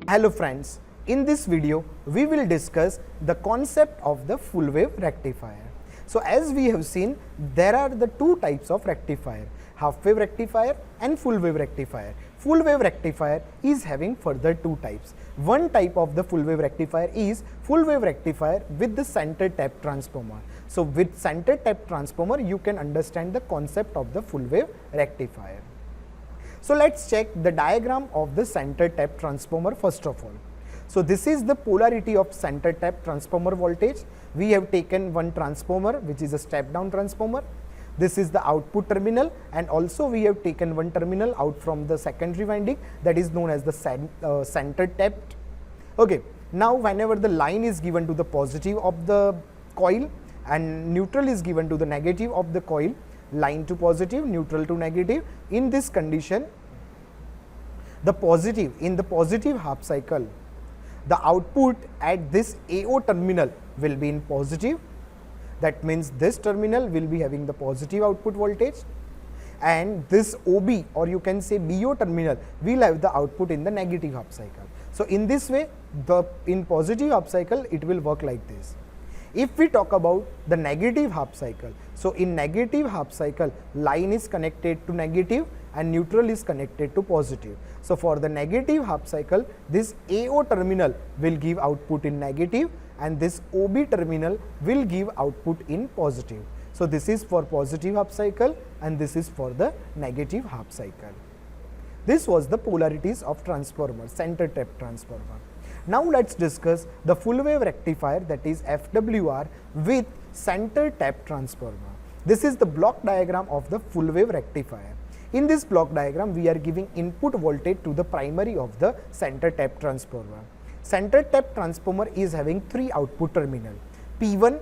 Hello friends, in this video we will discuss the concept of the full wave rectifier. So as we have seen, there are the two types of rectifier, half wave rectifier and full wave rectifier. Full wave rectifier is having further two types. One type of the full wave rectifier is full wave rectifier with the center tap transformer. So with center tap transformer you can understand the concept of the full wave rectifier. So let's check the diagram of the center tap transformer first of all. So this is the polarity of center tap transformer voltage. We have taken one transformer which is a step down transformer. This is the output terminal, and also we have taken one terminal out from the secondary winding, that is known as the center tap. Okay, now whenever the line is given to the positive of the coil and neutral is given to the negative of the coil, line to positive, neutral to negative, in this condition the positive, in the positive half cycle, the output at this AO terminal will be in positive. That means this terminal will be having the positive output voltage, and this OB, or you can say BO terminal, will have the output in the negative half cycle. So in this way, in positive half cycle it will work like this. If we talk about the negative half cycle, so in negative half cycle, line is connected to negative and neutral is connected to positive. So for the negative half cycle, this AO terminal will give output in negative and this OB terminal will give output in positive. So this is for positive half cycle and this is for the negative half cycle. This was the polarities of transformer, center tap transformer. Now let's discuss the full wave rectifier, that is FWR with center tap transformer. This is the block diagram of the full wave rectifier. In this block diagram, we are giving input voltage to the primary of the center tap transformer. Center tap transformer is having three output terminal, P1,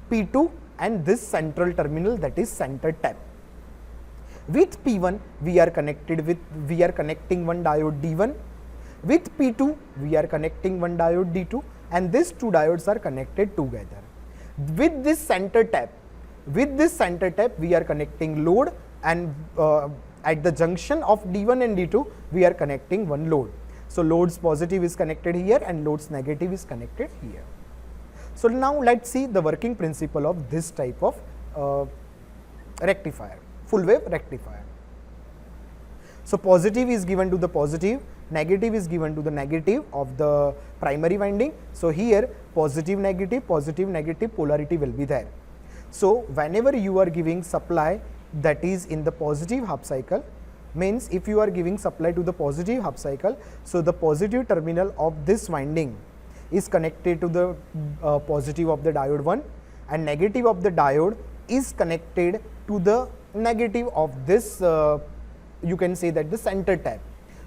P2 and this central terminal, that is center tap. With P1 we are connecting one diode D1. With P2 we are connecting one diode D2, and these two diodes are connected together. With this center tap we are connecting load, and at the junction of D1 and D2 we are connecting one load. So loads positive is connected here and loads negative is connected here. So now let's see the working principle of this type of rectifier, full wave rectifier. So positive is given to the positive, negative is given to the negative of the primary winding. So here positive negative polarity will be there. So whenever you are giving supply that is in the positive half cycle, means if you are giving supply to the positive half cycle, so the positive terminal of this winding is connected to the positive of the diode 1 and negative of the diode is connected to the negative of this you can say that the center tap.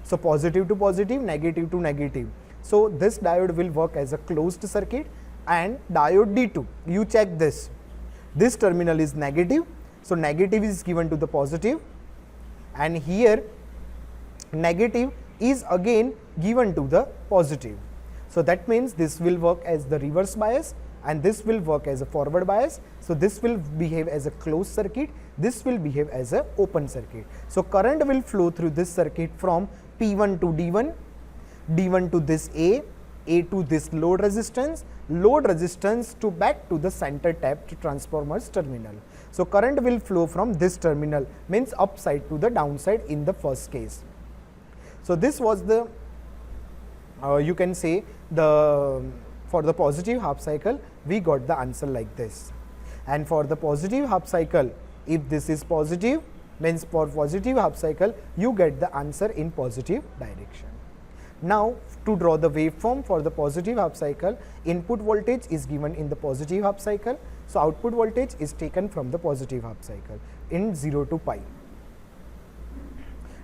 So positive to positive, negative to negative. So this diode will work as a closed circuit, and diode D2, you check this terminal is negative, so negative is given to the positive, and here negative is again given to the positive. So that means this will work as the reverse bias and this will work as a forward bias. So this will behave as a closed circuit, this will behave as a open circuit. So current will flow through this circuit from P1 to D1, D1 to this A to this load resistance to back to the center tap transformer's terminal. So current will flow from this terminal, means upside to the downside in the first case. So this was the you can say for the positive half cycle we got the answer like this, and for the positive half cycle, if this is positive, means for positive half cycle you get the answer in positive direction. Now to draw the waveform for the positive half cycle, input voltage is given in the positive half cycle, so output voltage is taken from the positive half cycle in 0 to pi.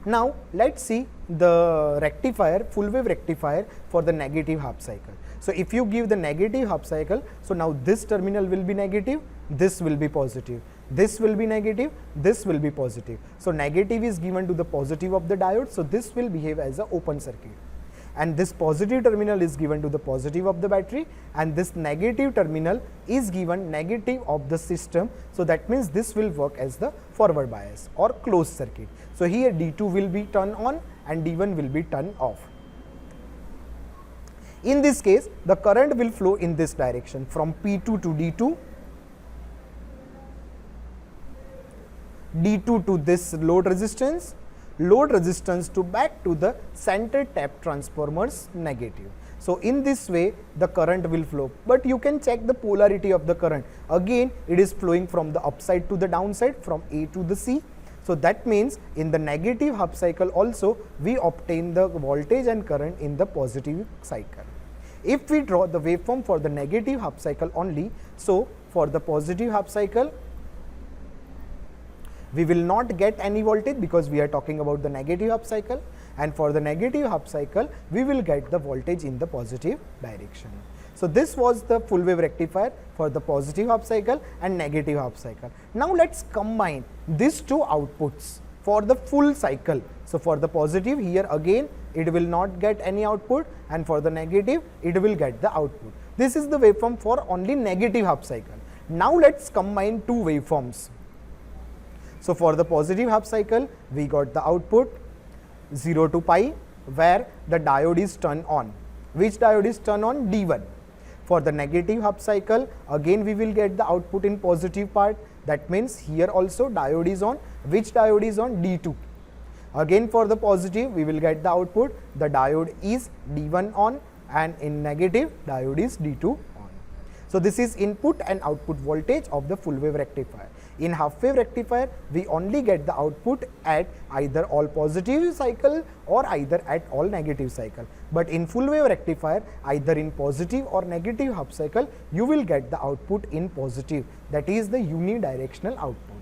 Now let's see the rectifier, full wave rectifier for the negative half cycle. So if you give the negative half cycle, so now this terminal will be negative, this will be positive, this will be negative, this will be positive. So negative is given to the positive of the diode, so this will behave as an open circuit. and this positive terminal is given to the positive of the battery, and this negative terminal is given negative of the system. So that means this will work as the forward bias or closed circuit. So here D2 will be turned on and D1 will be turned off. In this case, the current will flow in this direction from P2 to D2, D2 to this load resistance to back to the center tap transformer's negative. So in this way the current will flow, but you can check the polarity of the current. Again it is flowing from the upside to the downside, from A to the C. So that means in the negative half cycle also we obtain the voltage and current in the positive cycle. If we draw the waveform for the negative half cycle only, so for the positive half cycle we will not get any voltage because we are talking about the negative half cycle, and for the negative half cycle we will get the voltage in the positive direction. So this was the full wave rectifier for the positive half cycle and negative half cycle. Now let's combine these two outputs for the full cycle. So for the positive, here again it will not get any output, and for the negative it will get the output. This is the waveform for only negative half cycle. Now let's combine two waveforms. So for the positive half cycle we got the output 0 to pi, where the diode is turned on. Which diode is turned on? D1. For the negative half cycle again we will get the output in positive part. That means here also diode is on. Which diode is on? D2. Again for the positive we will get the output, the diode is D1 on, and in negative diode is D2 on. So this is input and output voltage of the full wave rectifier. In half wave rectifier we only get the output at either all positive cycle or either at all negative cycle, but in full wave rectifier either in positive or negative half cycle you will get the output in positive, that is the unidirectional output.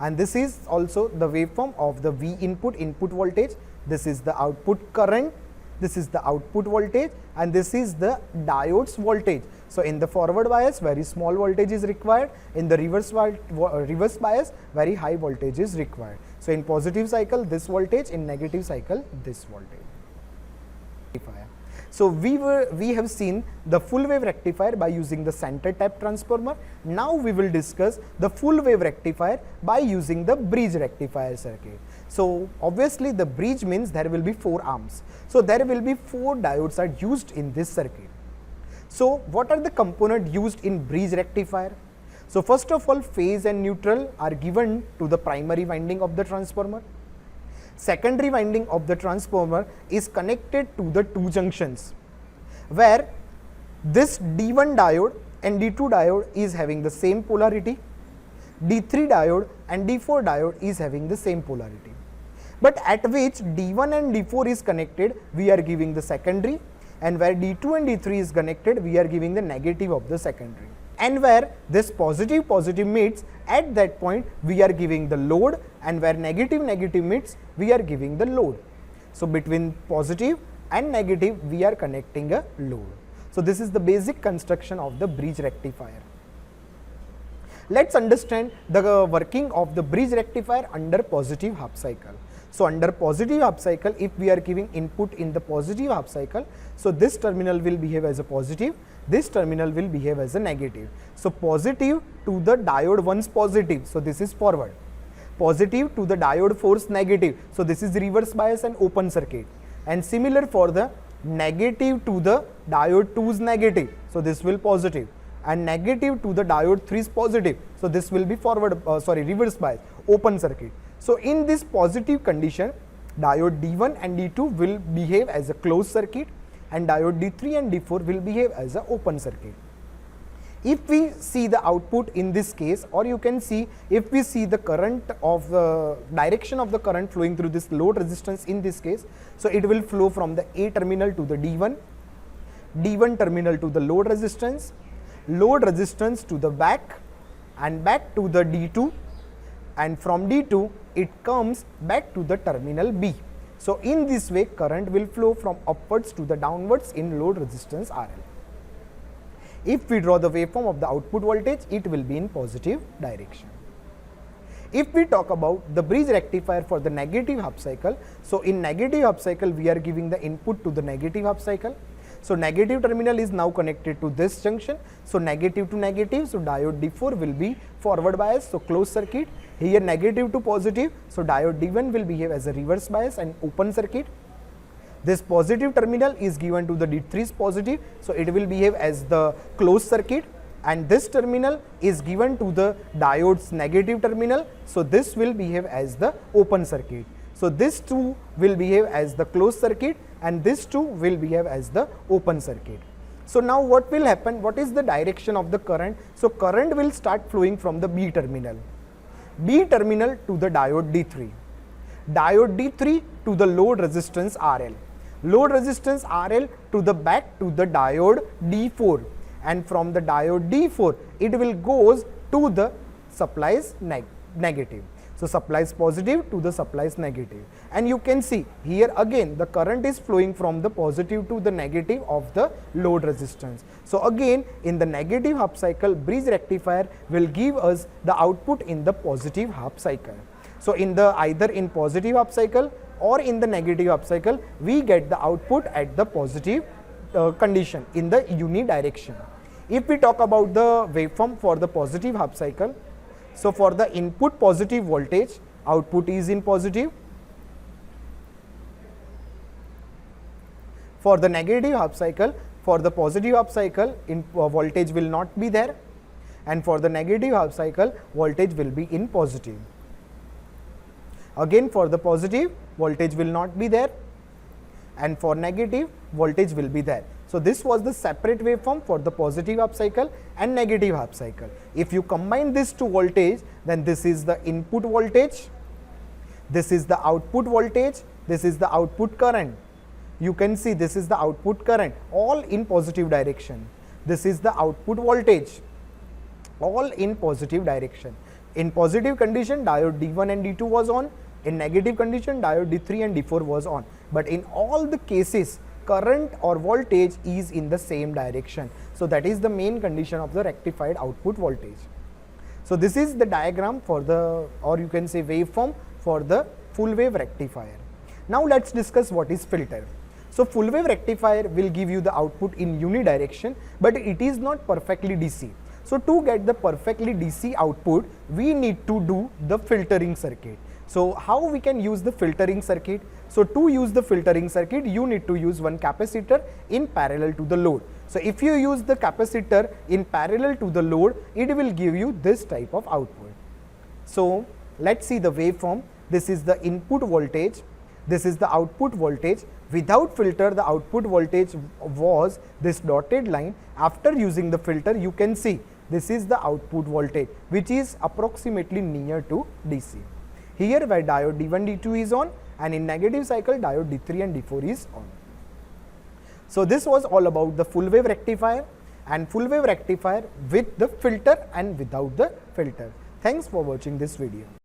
And this is also the waveform of the V input voltage. This is the output current, this is the output voltage, and this is the diode's voltage. So in the forward bias very small voltage is required, in the reverse bias very high voltage is required. So in positive cycle this voltage, in negative cycle this voltage. So we have seen the full wave rectifier by using the center tap transformer. Now we will discuss the full wave rectifier by using the bridge rectifier circuit. So obviously the bridge means there will be 4 arms. So there will be 4 diodes are used in this circuit. So what are the components used in bridge rectifier? So first of all, phase and neutral are given to the primary winding of the transformer. Secondary winding of the transformer is connected to the 2 junctions, where this D1 diode and D2 diode is having the same polarity, D3 diode and D4 diode is having the same polarity. But at which D1 and D4 is connected we are giving the secondary, and where D2 and D3 is connected we are giving the negative of the secondary. And where this positive meets, at that point we are giving the load, and where negative meets we are giving the load. So between positive and negative we are connecting a load. So this is the basic construction of the bridge rectifier. Let's understand the working of the bridge rectifier under positive half cycle. So under positive half cycle, if we are giving input in the positive half cycle, so this terminal will behave as a positive, this terminal will behave as a negative. So positive to the diode 1's positive, so this is forward. Positive to the diode 4's negative, so this is reverse bias and open circuit. And similar for the negative to the diode 2's negative, so this will positive. And negative to the diode 3's positive, so this will be reverse bias, open circuit. So in this positive condition, diode D1 and D2 will behave as a closed circuit, and diode D3 and D4 will behave as an open circuit. If we see the output in this case, or you can see if we see the current of the direction of the current flowing through this load resistance in this case, so it will flow from the A terminal to the D1, D1 terminal to the load resistance to the back, and back to the D2, and from D2 it comes back to the terminal B. So in this way current will flow from upwards to the downwards in load resistance RL. If we draw the waveform of the output voltage, it will be in positive direction. If we talk about the bridge rectifier for the negative half cycle, so in negative half cycle we are giving the input to the negative half cycle. So negative terminal is now connected to this junction. So negative to negative, so diode D4 will be forward bias, so closed circuit. Here negative to positive, so diode D1 will behave as a reverse bias and open circuit. This positive terminal is given to the D3 is positive, so it will behave as the closed circuit, and this terminal is given to the diode's negative terminal, so this will behave as the open circuit. So this two will behave as the closed circuit and this two will behave as the open circuit. So now what will happen? What is the direction of the current? So current will start flowing from the B terminal to the diode D3, diode D3 to the load resistance RL, load resistance RL to the back to the diode D4, and from the diode D4 it will goes to the supplies negative. So supplies positive to the supplies negative, and you can see here again the current is flowing from the positive to the negative of the load resistance. So again in the negative half cycle, bridge rectifier will give us the output in the positive half cycle. So in the either in positive half cycle or in the negative half cycle, we get the output at the positive condition in the unidirection. If we talk about the waveform for the positive half cycle, so for the input positive voltage, output is in positive. For the negative half cycle, for the positive half cycle, voltage will not be there, and for the negative half cycle, voltage will be in positive. Again for the positive, voltage will not be there, and for negative, voltage will be there. So this was the separate waveform for the positive half cycle and negative half cycle. If you combine these two voltage, then this is the input voltage, this is the output voltage, this is the output current. You can see this is the output current, all in positive direction. This is the output voltage, all in positive direction. In positive condition, diode D1 and D2 was on. In negative condition, diode D3 and D4 was on. But in all the cases, current or voltage is in the same direction. So that is the main condition of the rectified output voltage. So this is the diagram for the, or you can say waveform for the full wave rectifier. Now let's discuss what is filter. So full wave rectifier will give you the output in unidirection, but it is not perfectly DC. So to get the perfectly DC output, we need to do the filtering circuit. So how we can use the filtering circuit? So to use the filtering circuit, you need to use one capacitor in parallel to the load. So if you use the capacitor in parallel to the load, it will give you this type of output. So let's see the waveform. This is the input voltage, this is the output voltage. Without filter, the output voltage was this dotted line. After using the filter, you can see this is the output voltage, which is approximately near to DC. Here where diode D1, D2 is on, and in negative cycle diode D3 and D4 is on. So this was all about the full wave rectifier and full wave rectifier with the filter and without the filter. Thanks for watching this video.